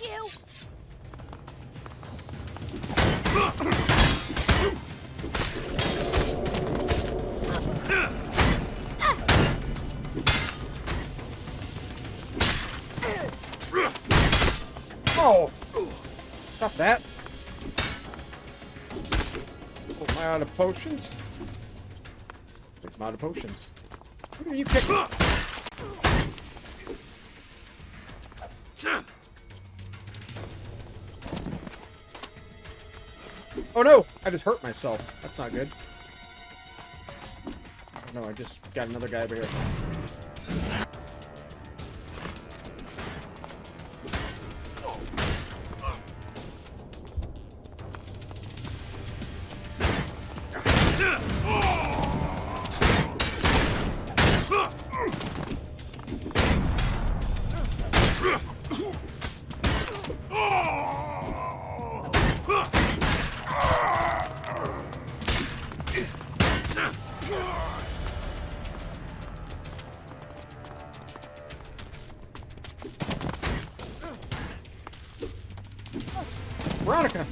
got you! Oh! Stop that. Oh, am I out of potions? I'm out of potions. Where are you kicking? Oh no! I just hurt myself. That's not good. Oh no, I just got another guy over here. Veronica!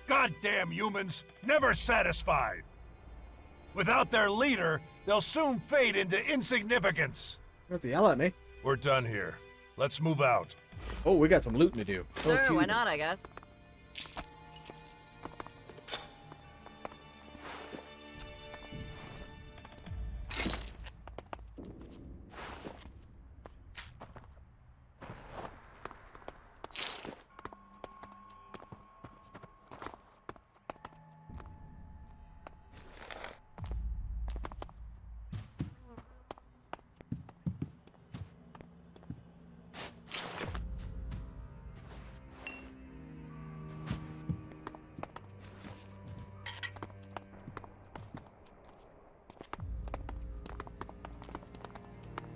Goddamn humans, never satisfied. Without their leader, they'll soon fade into insignificance. You have to yell at me. We're done here. Let's move out. Oh, we got some looting to do. Sure, Oh, why cute. not, I guess.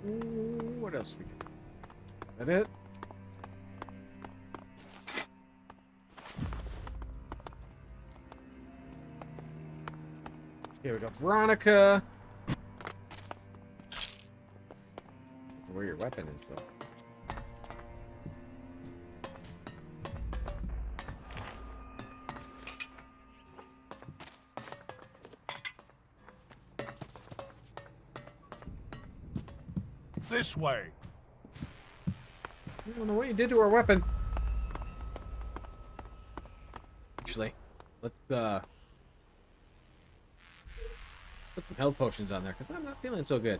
Ooh, what else we got? That it? Okay, we got Veronica. Where your weapon is, though. This way. I don't know what you did to our weapon. Actually, let's put some health potions on there because I'm not feeling so good.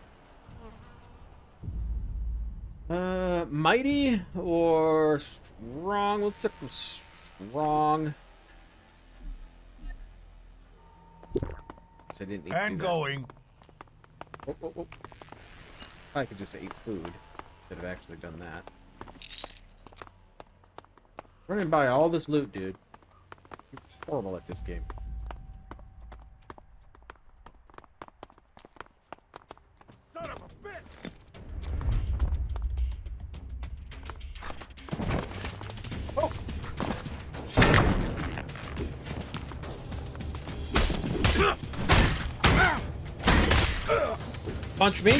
Mighty or strong? Let's look for strong. Guess I didn't need to And do that. going. Oh, oh, oh. I could just eat food instead of actually done that. Running by all this loot, dude. You're horrible at this game. Son of a bitch! Oh! Punch me?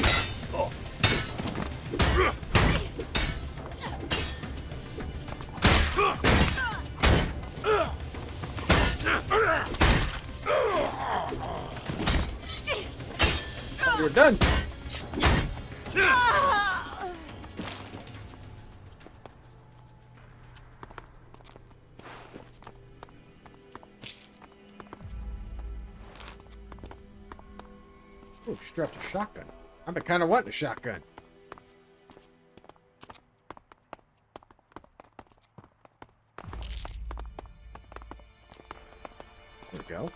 We're done. Oh, she dropped a shotgun. I've been kind of wanting a shotgun. There we go.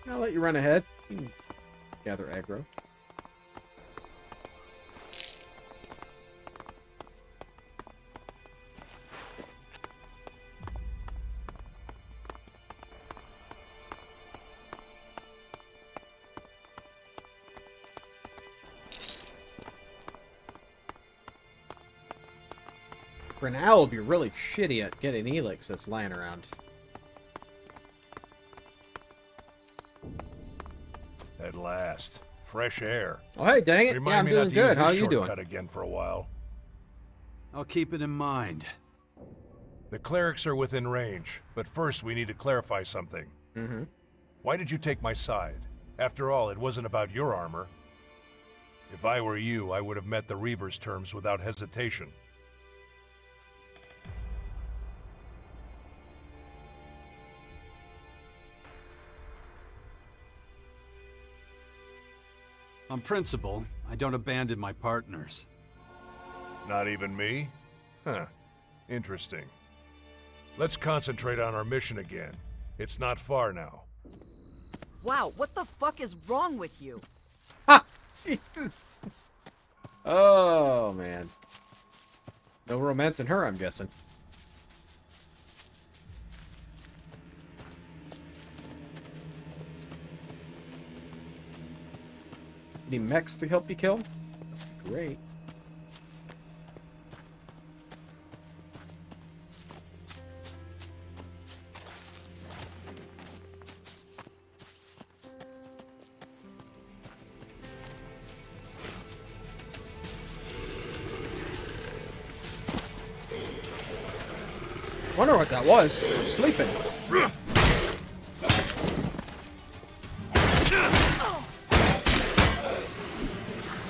I'll let you run ahead. You can gather aggro. Grinnell would be really shitty at getting Elix that's lying around. At last. Fresh air. Oh, hey, dang it. Remind Yeah, I'm me not doing to good. use How are this you doing? shortcut again for a while. I'll keep it in mind. The clerics are within range, but first we need to clarify something. Mm-hmm. Why did you take my side? After all, it wasn't about your armor. If I were you, I would have met the Reaver's terms without hesitation. On principle, I don't abandon my partners. Not even me? Huh. Interesting. Let's concentrate on our mission again. It's not far now. Wow, what the fuck is wrong with you? Ha! Jesus. Oh, man. No romance in her, I'm guessing. Any mechs to help you kill? Great. Wonder what that was. They're sleeping.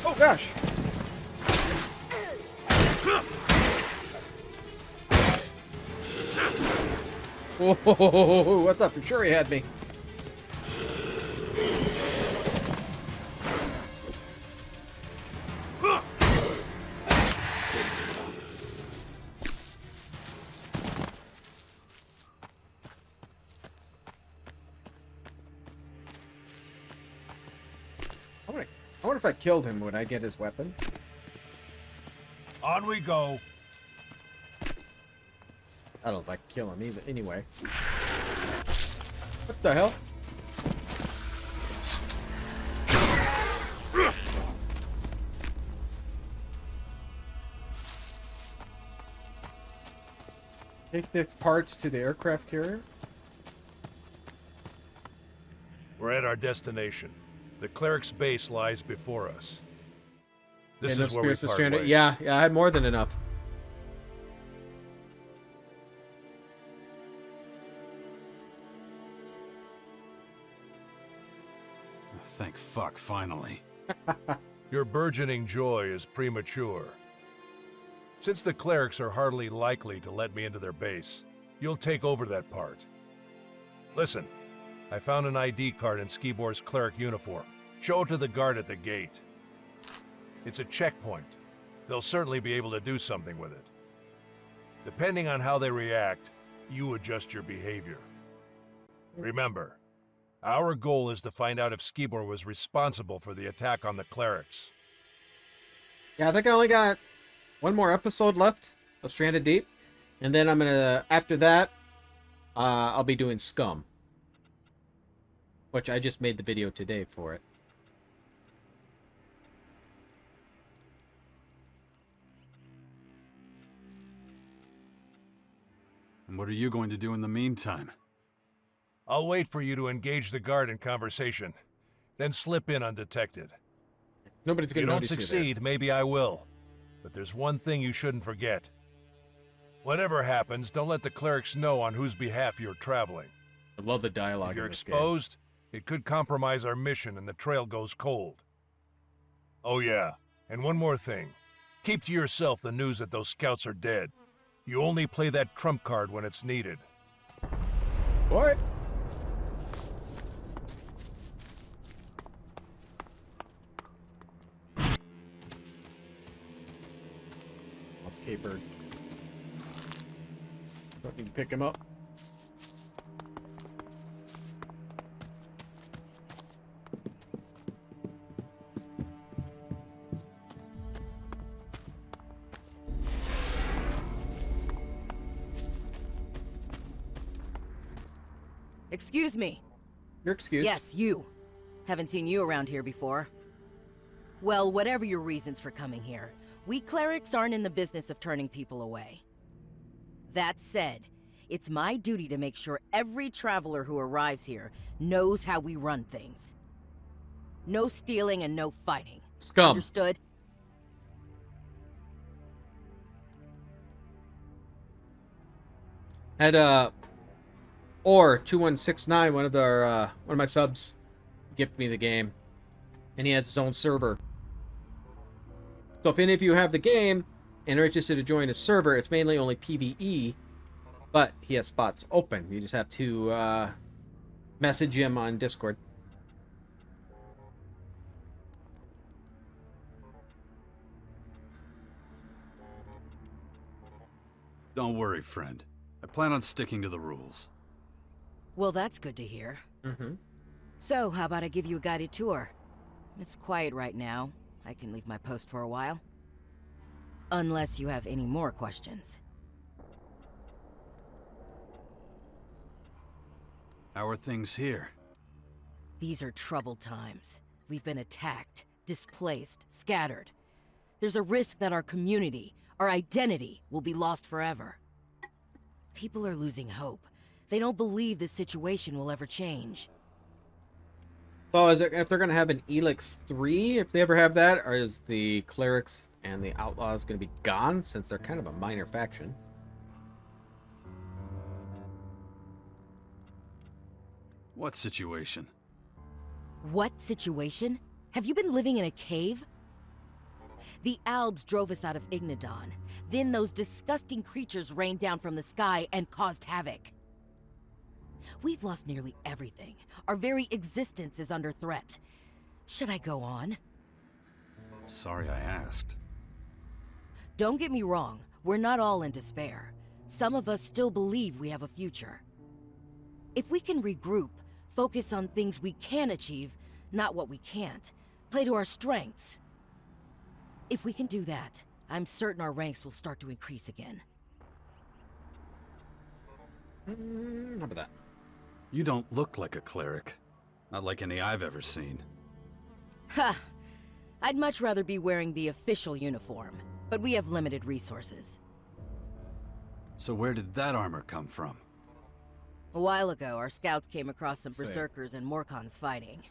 Oh gosh. Whoa, I thought for sure he had me. I wonder if I killed him, would I get his weapon? On we go. I don't like kill him either. Anyway. What the hell? Take the parts to the aircraft carrier. We're at our destination. The cleric's base lies before us. This Okay, is where we spears for part stranded. ways. Yeah, I had more than enough. Thank fuck, finally. Your burgeoning joy is premature. Since the clerics are hardly likely to let me into their base, you'll take over that part. Listen, I found an ID card in Skibor's cleric uniform. Show it to the guard at the gate. It's a checkpoint. They'll certainly be able to do something with it. Depending on how they react, you adjust your behavior. Remember, our goal is to find out if Skibor was responsible for the attack on the clerics. Yeah, I think I only got one more episode left of Stranded Deep. And then I'm gonna, after that, I'll be doing Scum. Which I just made the video today for it. And what are you going to do in the meantime? I'll wait for you to engage the guard in conversation, then slip in undetected. Nobody's If you gonna don't notice you there. succeed, maybe I will. But there's one thing you shouldn't forget. Whatever happens, don't let the clerics know on whose behalf you're traveling. I love the dialogue If you're in this exposed, it could compromise our mission and the trail goes cold. Oh yeah, and one more thing. Keep to yourself the news that those scouts are dead. You only play that trump card when it's needed. game. What? Let's capered. Don't need to pick him up. Excuse me. You're excused. Yes, you. Haven't seen you around here before. Well, whatever your reasons for coming here, we clerics aren't in the business of turning people away. That said, it's my duty to make sure every traveler who arrives here knows how we run things. No stealing and no fighting. Scum. Understood? Had or 2169, one of my subs, gifted me the game, and he has his own server. So if any of you have the game and are interested to join his server, it's mainly only PvE, but he has spots open. You just have to message him on Discord. Don't worry, friend. I plan on sticking to the rules. Well, that's good to hear. Mm-hmm. So, how about I give you a guided tour? It's quiet right now. I can leave my post for a while. Unless you have any more questions. How are things here? These are troubled times. We've been attacked, displaced, scattered. There's a risk that our community, our identity, will be lost forever. People are losing hope. They don't believe this situation will ever change. So if they're going to have an ELEX 3, if they ever have that, or is the clerics and the outlaws going to be gone, since they're kind of a minor faction? What situation? What situation? Have you been living in a cave? The Albs drove us out of Ignadon. Then those disgusting creatures rained down from the sky and caused havoc. We've lost nearly everything. Our very existence is under threat. Should I go on? Sorry I asked. Don't get me wrong, we're not all in despair. Some of us still believe we have a future. If we can regroup, focus on things we can achieve, not what we can't, play to our strengths. If we can do that, I'm certain our ranks will start to increase again. How about that? You don't look like a cleric. Not like any I've ever seen. Ha! I'd much rather be wearing the official uniform, but we have limited resources. So where did that armor come from? A while ago, our scouts came across some berserkers and Morkons fighting.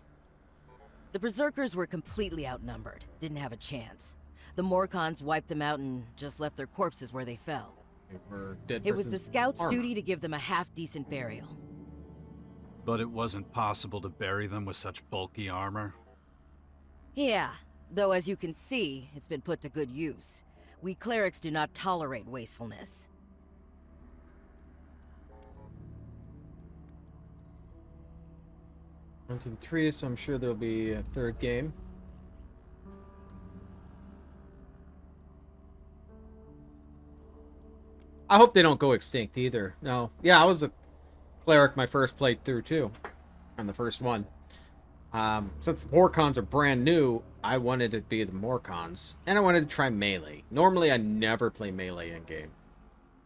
The berserkers were completely outnumbered, didn't have a chance. The Morkons wiped them out and just left their corpses where they fell. They were dead It was the person's scouts' armor. duty to give them a half-decent burial. But it wasn't possible to bury them with such bulky armor? Yeah, though as you can see, it's been put to good use. We clerics do not tolerate wastefulness. One's in 3, so I'm sure there'll be a third game. I hope they don't go extinct either. No. Yeah, I was a cleric my first playthrough too. On the first one. Since Morkons are brand new, I wanted it to be the Morkons. And I wanted to try melee. Normally I never play melee in game.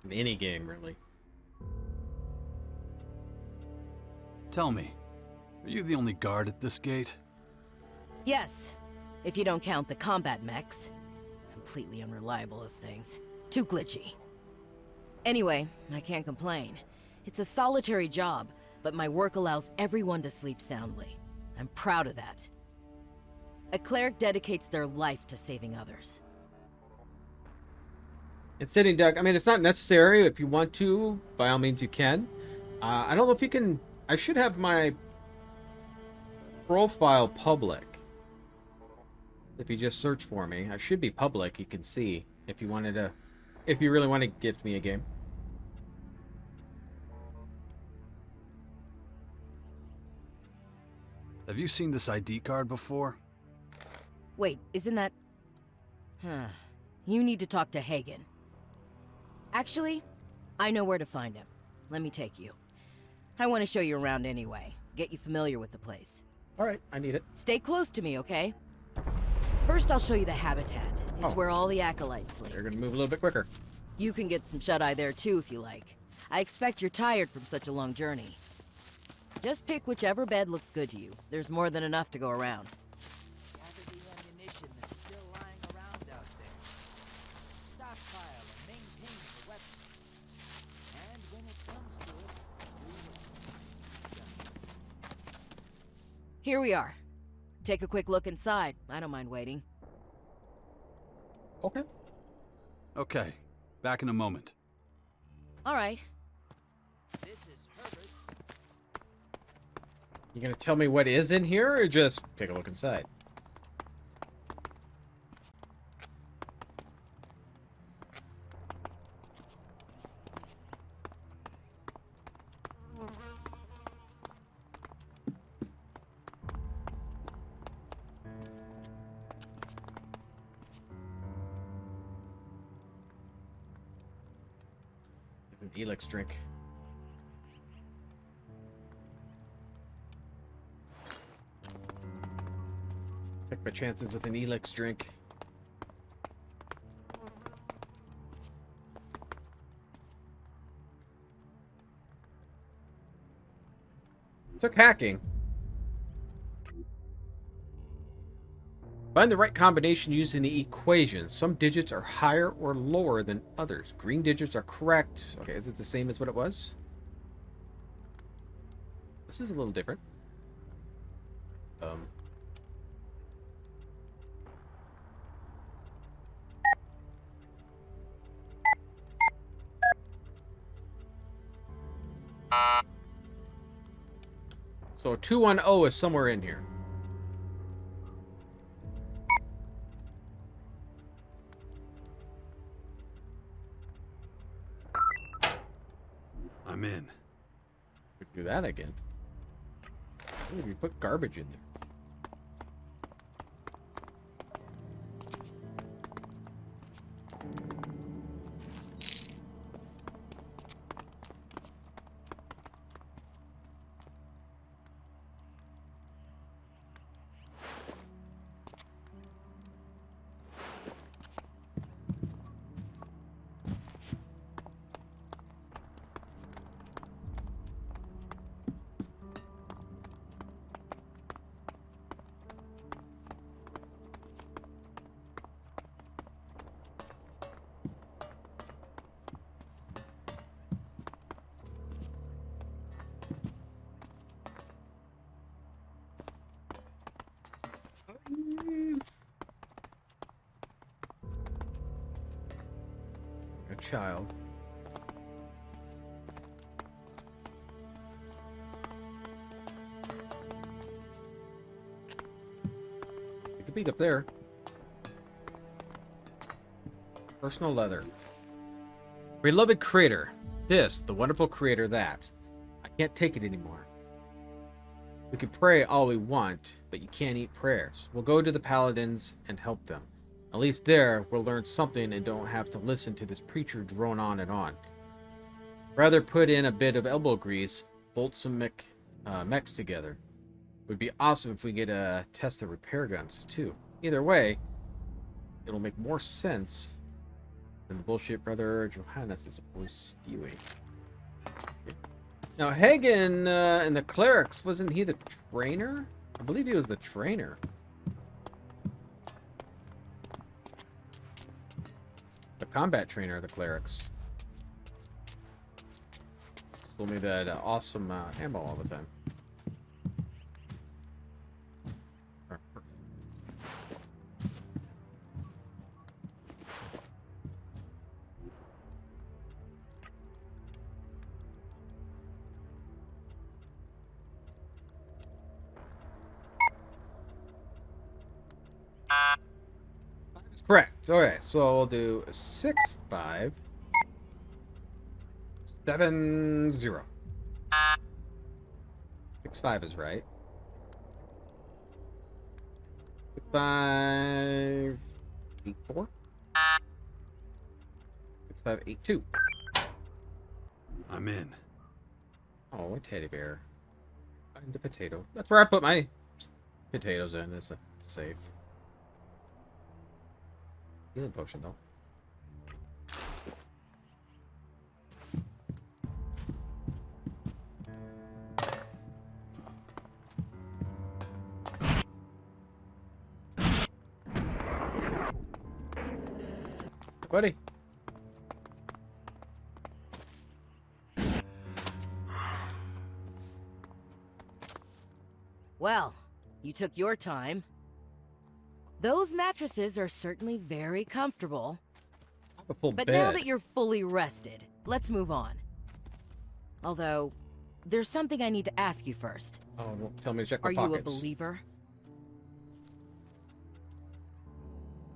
In any game, really. Tell me, are you the only guard at this gate? Yes, if you don't count the combat mechs. Completely unreliable, those things. Too glitchy. Anyway, I can't complain. It's a solitary job, but my work allows everyone to sleep soundly. I'm proud of that. A cleric dedicates their life to saving others. It's sitting duck. I mean, it's not necessary. If you want to, by all means you can. I don't know if you can... I should have my profile public. If you just search for me, I should be public. You can see if you wanted to... If you really want to gift me a game. Have you seen this ID card before? Wait, isn't that... You need to talk to Hagen. Actually, I know where to find him. Let me take you. I want to show you around anyway. Get you familiar with the place. Alright, I need it. Stay close to me, okay? First, I'll show you the habitat. It's Oh. where all the acolytes sleep. They're going to move a little bit quicker. You can get some shut-eye there too if you like. I expect you're tired from such a long journey. Just pick whichever bed looks good to you. There's more than enough to go around. Gather the ammunition that's still lying around out there. Stockpile and maintain the weapons. Here we are. Take a quick look inside. I don't mind waiting. Okay. Okay, back in a moment. All right. This is Herbert. You gonna tell me what is in here, or just take a look inside? An ELEX drink. Take my chances with an ELEX drink. Took hacking. Find the right combination using the equation. Some digits are higher or lower than others. Green digits are correct. Okay, is it the same as what it was? This is a little different. So 210 is somewhere in here. I'm in. We could do that again. Ooh, we put garbage in there. A child. Take a peek up there. Personal leather. Beloved creator. This, the wonderful creator that. I can't take it anymore. We can pray all we want, but you can't eat prayers. We'll go to the paladins and help them. At least there, we'll learn something and don't have to listen to this preacher drone on and on. Rather put in a bit of elbow grease, bolt some mechs together. Would be awesome if we get a test the repair guns, too. Either way, it'll make more sense than the bullshit brother Johannes is always spewing. Now, Hagen and the clerics, wasn't he the trainer? I believe he was the trainer. The combat trainer of the clerics. Told me that awesome ammo all the time. Correct. Okay, so we'll do 6, 5, 7, 0. 6, 5 is right. 6, 5, 8, 4. 6, 5, 8, 2. I'm in. Oh, a teddy bear. And a potato. That's where I put my potatoes in. It's safe. Healing potion, though. Buddy. Well, You took your time. Those mattresses are certainly very comfortable. I have a full But bed. now that you're fully rested, let's move on. Although, there's something I need to ask you first. Oh, well, tell me to check my Are you pockets. a believer?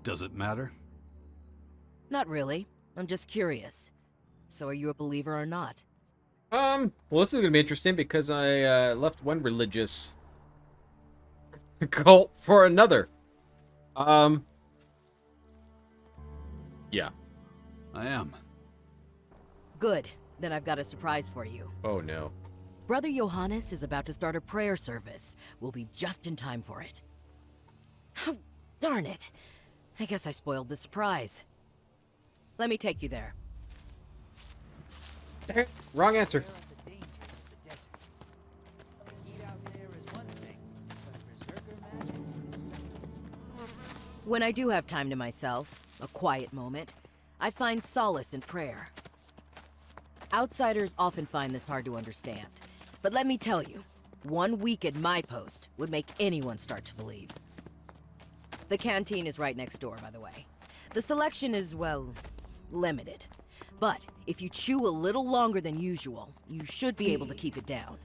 Does it matter? Not really. I'm just curious. So are you a believer or not? Well, this is gonna be interesting because I left one religious cult for another. Yeah. I am. Good. Then I've got a surprise for you. Oh no. Brother Johannes is about to start a prayer service. We'll be just in time for it. Oh, darn it. I guess I spoiled the surprise. Let me take you there. Dang it, wrong answer. Beware of the dangers of the desert. Heat out there is one thing, but berserker magic is something. When I do have time to myself, a quiet moment, I find solace in prayer. Outsiders often find this hard to understand. But let me tell you, 1 week at my post would make anyone start to believe. The canteen is right next door, by the way. The selection is, well, limited. But if you chew a little longer than usual, you should be able to keep it down.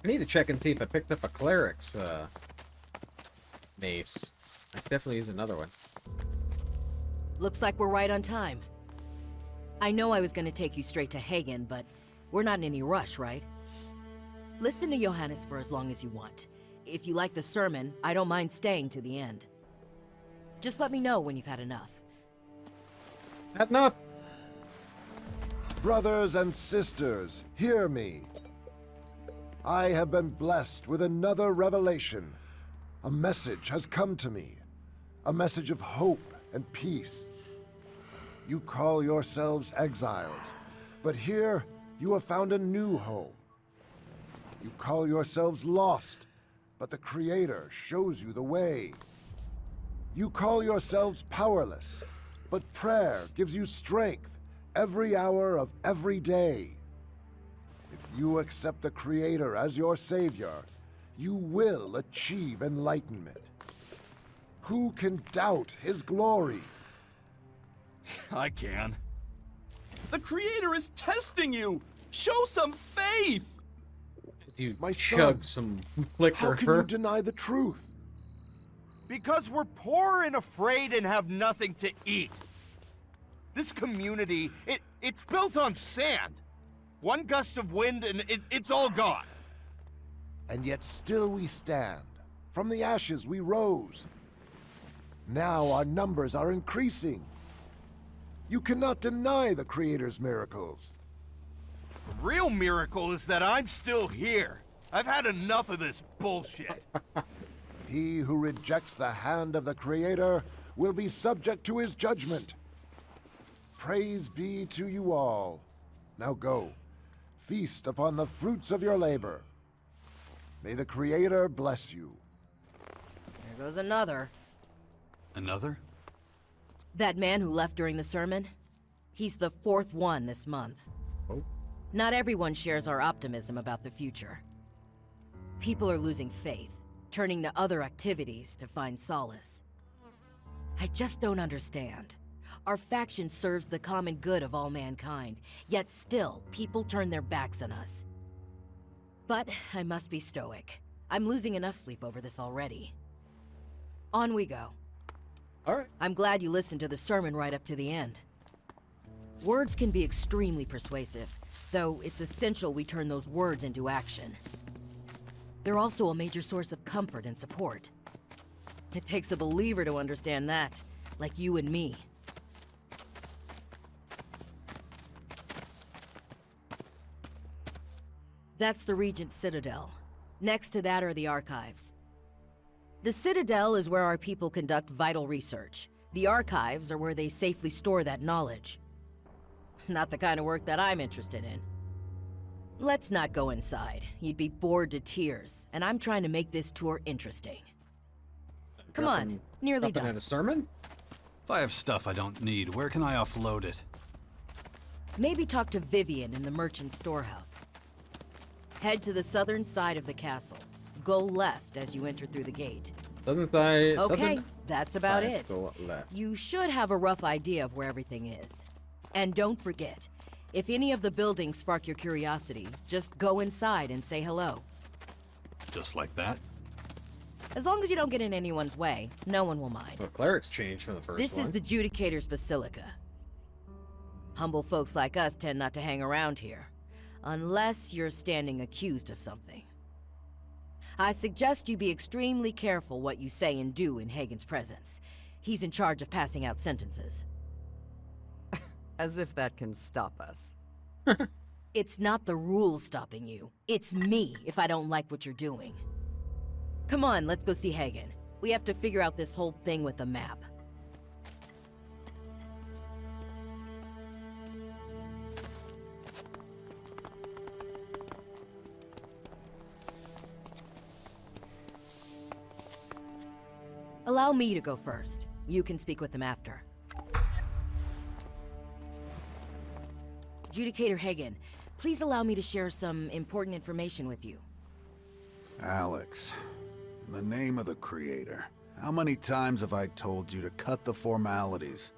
I need to check and see if I picked up a cleric's mace. I could definitely use another one. Looks like we're right on time. I know I was gonna take you straight to Hagen, but we're not in any rush, right? Listen to Johannes for as long as you want. If you like the sermon, I don't mind staying to the end. Just let me know when you've had enough. Had enough. Brothers and sisters, hear me. I have been blessed with another revelation. A message has come to me. A message of hope and peace. You call yourselves exiles, but here you have found a new home. You call yourselves lost, but the Creator shows you the way. You call yourselves powerless, but prayer gives you strength every hour of every day. If you accept the Creator as your Savior, you will achieve enlightenment. Who can doubt His glory? I can. The Creator is testing you! Show some faith! You My chug son, some liquor. How can you deny the truth? Because we're poor and afraid and have nothing to eat. This community, it's built on sand. One gust of wind and it's all gone. And yet still we stand. From the ashes we rose. Now our numbers are increasing. You cannot deny the Creator's miracles. The real miracle is that I'm still here. I've had enough of this bullshit. He who rejects the hand of the Creator will be subject to His judgment. Praise be to you all. Now go. Feast upon the fruits of your labor. May the Creator bless you. There goes another. Another? That man who left during the sermon? He's the 4th one this month. Oh. Not everyone shares our optimism about the future. People are losing faith, turning to other activities to find solace. I just don't understand. Our faction serves the common good of all mankind, yet still, people turn their backs on us. But I must be stoic. I'm losing enough sleep over this already. On we go. All right. I'm glad you listened to the sermon right up to the end. Words can be extremely persuasive, though it's essential we turn those words into action. They're also a major source of comfort and support. It takes a believer to understand that, like you and me. That's the Regent's Citadel. Next to that are the archives. The Citadel is where our people conduct vital research. The archives are where they safely store that knowledge. Not the kind of work that I'm interested in. Let's not go inside. You'd be bored to tears, and I'm trying to make this tour interesting. Come on, nearly Dropping in done. a sermon? If I have stuff I don't need, where can I offload it? Maybe talk to Vivian in the merchant storehouse. Head to the southern side of the castle. Go left as you enter through the gate. Okay, that's about it. Go left. You should have a rough idea of where everything is. And don't forget, if any of the buildings spark your curiosity, just go inside and say hello. Just like that? As long as you don't get in anyone's way, no one will mind. Well, clerics changed from the first This one. is the Judicator's Basilica. Humble folks like us tend not to hang around here, unless you're standing accused of something. I suggest you be extremely careful what you say and do in Hagen's presence. He's in charge of passing out sentences. As if that can stop us. It's not the rules stopping you. It's me if I don't like what you're doing. Come on, let's go see Hagen. We have to figure out this whole thing with the map. Allow me to go first. You can speak with them after. Judicator Hagen, please allow me to share some important information with you. Alex, in the name of the Creator, how many times have I told you to cut the formalities?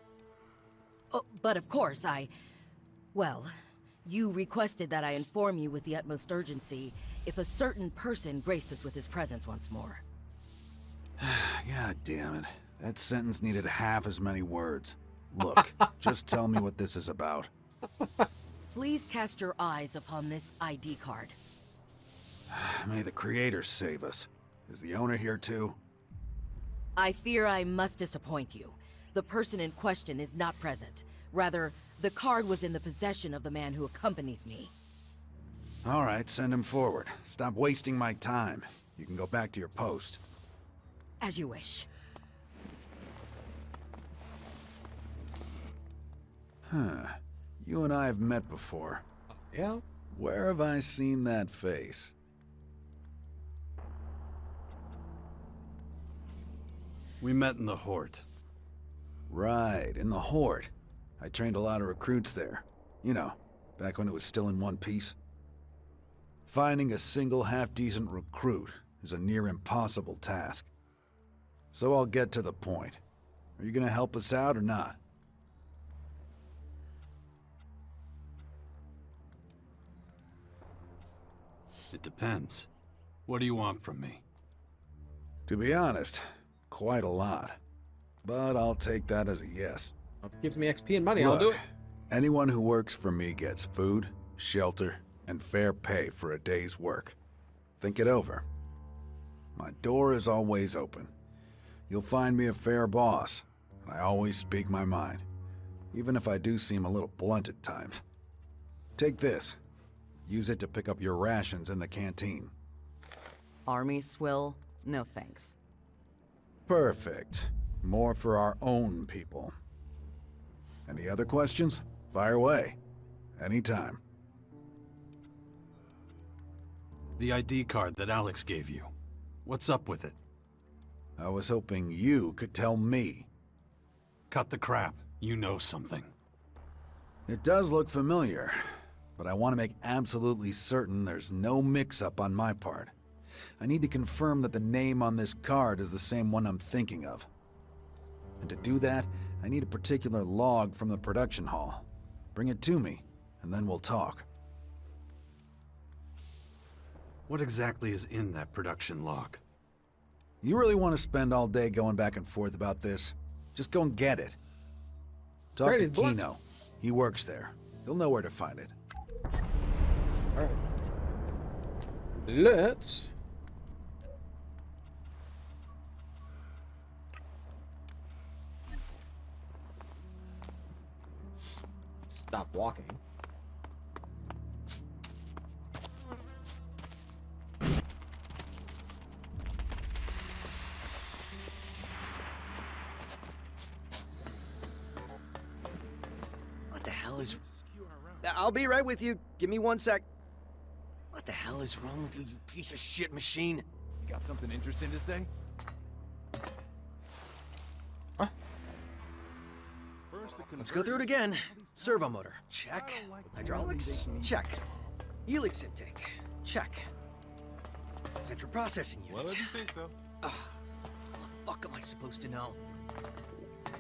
Oh, but of course, well, you requested that I inform you with the utmost urgency if a certain person graced us with his presence once more. God damn it. That sentence needed half as many words. Look, just tell me what this is about. Please cast your eyes upon this ID card. May the Creator save us. Is the owner here too? I fear I must disappoint you. The person in question is not present. Rather, the card was in the possession of the man who accompanies me. All right, send him forward. Stop wasting my time. You can go back to your post. As you wish. Huh. You and I have met before. Yeah. Where have I seen that face? We met in the Hort. Right, in the Horde. I trained a lot of recruits there. You know, back when it was still in one piece. Finding a single half-decent recruit is a near impossible task. So I'll get to the point. Are you gonna help us out or not? It depends. What do you want from me? To be honest, quite a lot. But I'll take that as a yes. If it gives me XP and money, I'll do Look, it. anyone who works for me gets food, shelter, and fair pay for a day's work. Think it over. My door is always open. You'll find me a fair boss, and I always speak my mind, even if I do seem a little blunt at times. Take this. Use it to pick up your rations in the canteen. Army swill? No thanks. Perfect. More for our own people. Any other questions? Fire away. Anytime. The ID card that Alex gave you. What's up with it? I was hoping you could tell me. Cut the crap. You know something. It does look familiar, but I want to make absolutely certain there's no mix-up on my part. I need to confirm that the name on this card is the same one I'm thinking of. And to do that, I need a particular log from the production hall. Bring it to me, and then we'll talk. What exactly is in that production log? You really want to spend all day going back and forth about this? Just go and get it. Talk Great, to it's blunt. Kino. He works there. He'll know where to find it. All right. Let's. Stop walking. What the hell is... I'll be right with you. Give me 1 sec. What the hell is wrong with you, you piece of shit machine? You got something interesting to say? Let's go through it again. Servo motor, check. Hydraulics, check. Helix intake, check. Central processing unit. Well, if you say so. Ugh, how the fuck am I supposed to know?